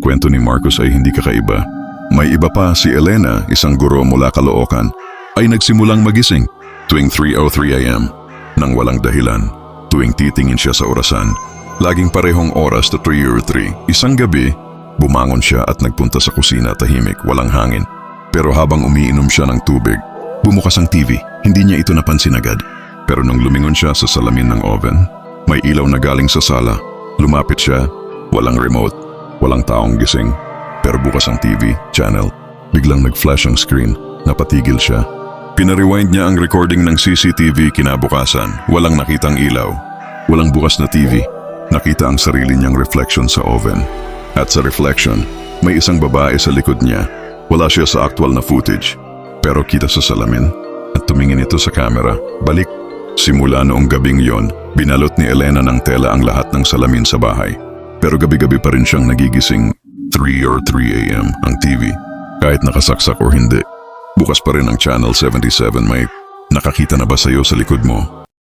kwento ni Marcos ay hindi kakaiba. May iba pa, si Elena, isang guro mula Caloocan, ay nagsimulang magising tuwing 3:03 AM nang walang dahilan. Tuwing titingin siya sa orasan, laging parehong oras na 3:03. Isang gabi, bumangon siya at nagpunta sa kusina tahimik, walang hangin. Pero habang umiinom siya ng tubig, bumukas ang TV. Hindi niya ito napansin agad. Pero nung lumingon siya sa salamin ng oven, may ilaw na galing sa sala. Lumapit siya, walang remote, walang taong gising. Pero bukas ang TV channel. Biglang nag-flash ang screen, napatigil siya. Pina-rewind niya ang recording ng CCTV kinabukasan. Walang nakitang ilaw, walang bukas na TV. Nakita ang sarili niyang reflection sa oven. At sa reflection, may isang babae sa likod niya. Wala siya sa actual na footage, pero kita sa salamin at tumingin ito sa camera. Balik. Simula noong gabing yon, binalot ni Elena ng tela ang lahat ng salamin sa bahay. Pero gabi-gabi pa rin siyang nagigising 3:03 AM ang TV. Kahit nakasaksak o hindi, bukas pa rin ang Channel 77. May nakakita na ba sa'yo sa likod mo?